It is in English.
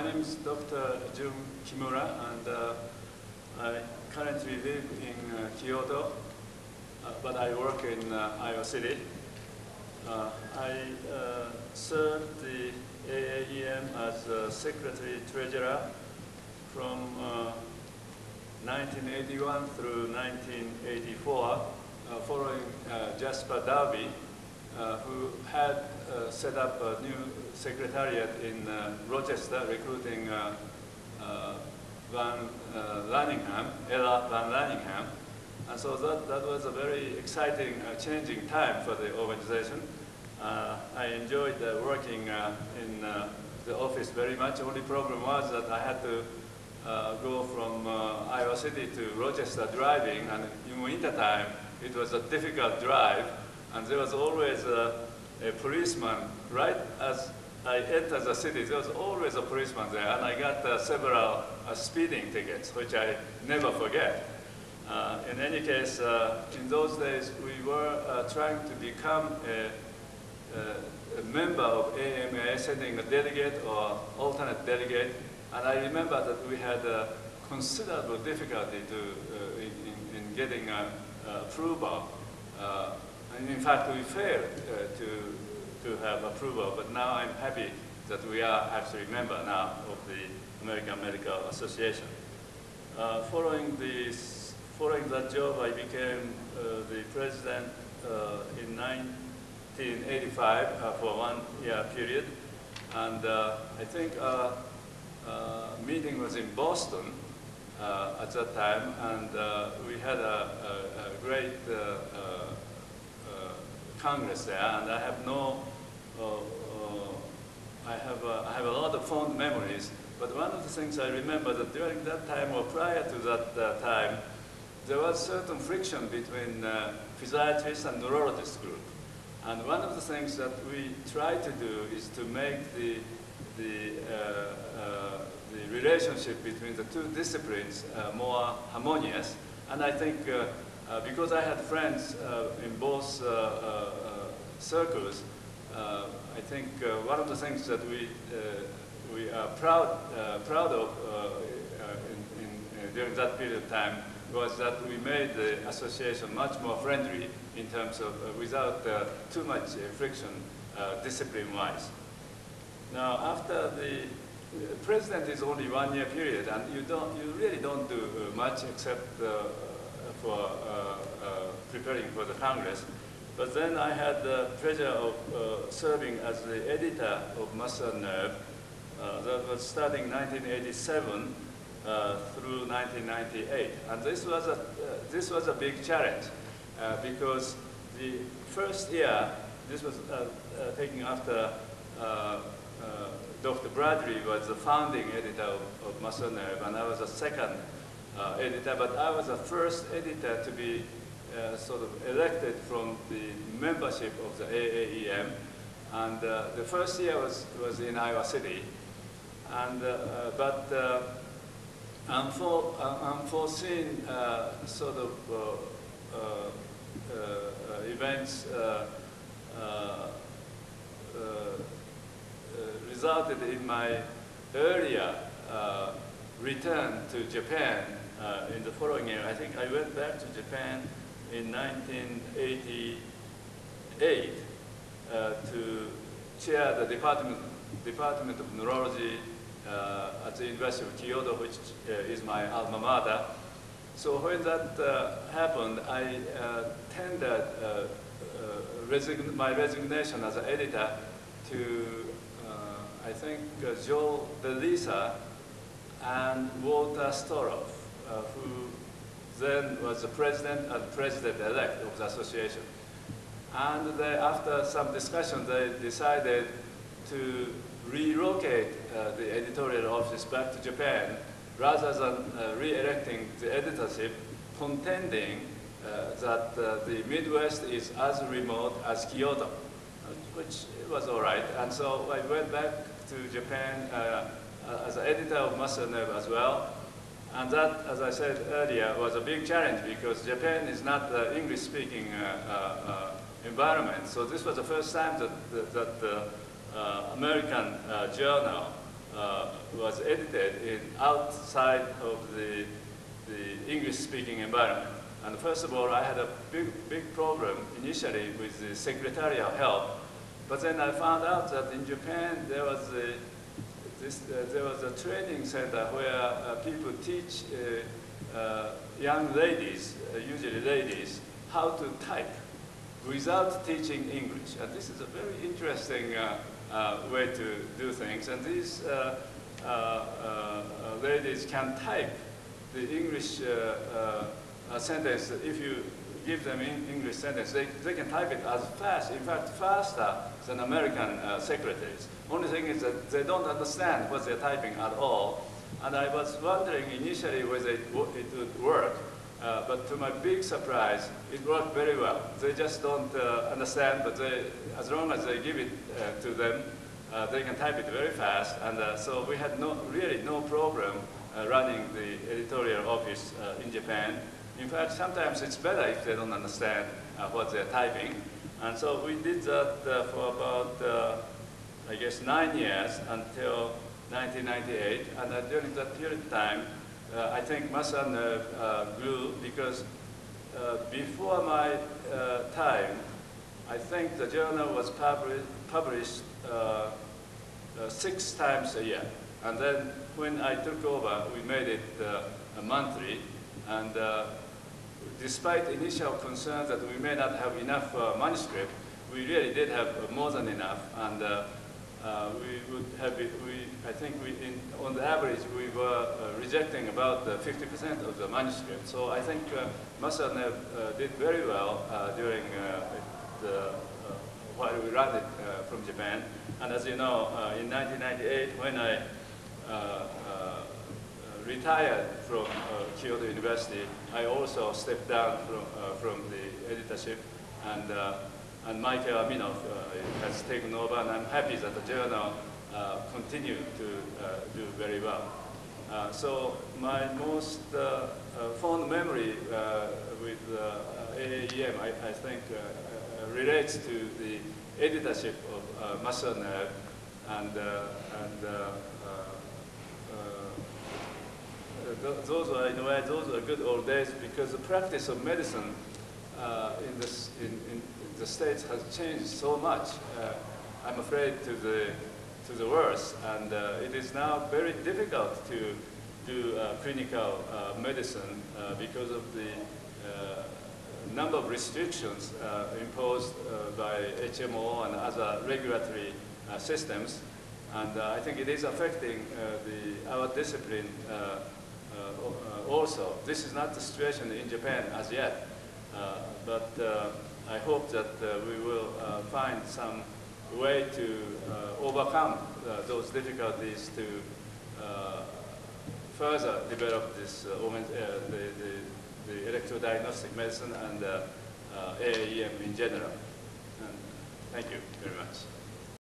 My name is Dr. Jun Kimura, and I currently live in Kyoto, but I work in Iowa City. I served the AAEM as Secretary-Treasurer from 1981 through 1984, following Jasper Darby, who had set up a new secretariat in Rochester, recruiting Ella Van Lanningham. And so that was a very exciting, changing time for the organization. I enjoyed working in the office very much. The only problem was that I had to go from Iowa City to Rochester driving, and in winter time it was a difficult drive, and there was always a policeman right as I entered the city. There was always a policeman there, and I got several speeding tickets, which I never forget. In any case, in those days we were trying to become a member of AMA, sending a delegate or alternate delegate, and I remember that we had considerable difficulty in getting approval. And in fact, we failed to have approval, but now I'm happy that we are actually a member now of the American Medical Association. Following that job, I became the president in 1985 for a one-year period, and I think meeting was in Boston at that time, and we had a great Congress there, and I have I have a lot of fond memories. But one of the things I remember that during that time or prior to that time, there was certain friction between physiatrists and neurologists group. And one of the things that we try to do is to make the relationship between the two disciplines more harmonious. And I think because I had friends in both circles, I think one of the things that we are proud of during that period of time was that we made the association much more friendly in terms of without too much friction discipline-wise. Now, after the president is only one-year period, and you really don't do much except for preparing for the Congress. But then I had the pleasure of serving as the editor of Muscle and Nerve. That was starting 1987 through 1998, and this was a big challenge because the first year, this was taken after Dr. Bradley was the founding editor of Muscle and Nerve, and I was the second editor, but I was the first editor to be sort of elected from the membership of the AAEM, and the first year was in Iowa City, and but unforeseen sort of events resulted in my earlier return to Japan in the following year. I think I went back to Japan in 1988 to chair the Department of Neurology at the University of Kyoto, which is my alma mater. So when that happened, I tendered my resignation as an editor to, I think, Joe DeLisa and Walter Storoff, who then was the president and president-elect of the association. And after some discussion, they decided to relocate the editorial office back to Japan rather than re-electing the editorship, contending that the Midwest is as remote as Kyoto, which was all right. And so I went back to Japan as an editor of Muscle and Nerve as well. And that, as I said earlier, was a big challenge because Japan is not an English-speaking environment. So this was the first time that the American journal was edited outside of the English-speaking environment. And first of all, I had a big problem initially with the secretarial help. But then I found out that in Japan there was a training center where people teach young ladies, usually ladies, how to type without teaching English. And this is a very interesting way to do things. And these ladies can type the English sentence. If you give them English sentence, they can type it as fast, in fact, faster than American secretaries. Only thing is that they don't understand what they're typing at all. And I was wondering initially whether it would work. But to my big surprise, it worked very well. They just don't understand, but as long as they give it to them, they can type it very fast. And so we had really no problem running the editorial office in Japan. In fact, sometimes it's better if they don't understand what they're typing. And so we did that for about, I guess, 9 years until 1998. And during that period of time, I think muscle nerve grew because before my time, I think the journal was published 6 times a year. And then when I took over, we made it monthly. And despite initial concerns that we may not have enough manuscript, we really did have more than enough. And we would have it, I think on the average, we were rejecting about 50% of the manuscript. So I think muscle nerve did very well during while we ran it from Japan. And as you know, in 1998, when I retired from Kyoto University, I also stepped down from the editorship, and Michael Aminov has taken over, and I'm happy that the journal continued to do very well. So my most fond memory with AAEM, I think, relates to the editorship of muscle nerve, and those were, in a way, those were good old days, because the practice of medicine in the States has changed so much. I'm afraid to the worse, and it is now very difficult to do clinical medicine because of the number of restrictions imposed by HMO and other regulatory systems, and I think it is affecting our discipline also. This is not the situation in Japan as yet, but I hope that we will find some way to overcome those difficulties to further develop this the electrodiagnostic medicine and AAEM in general. And thank you very much.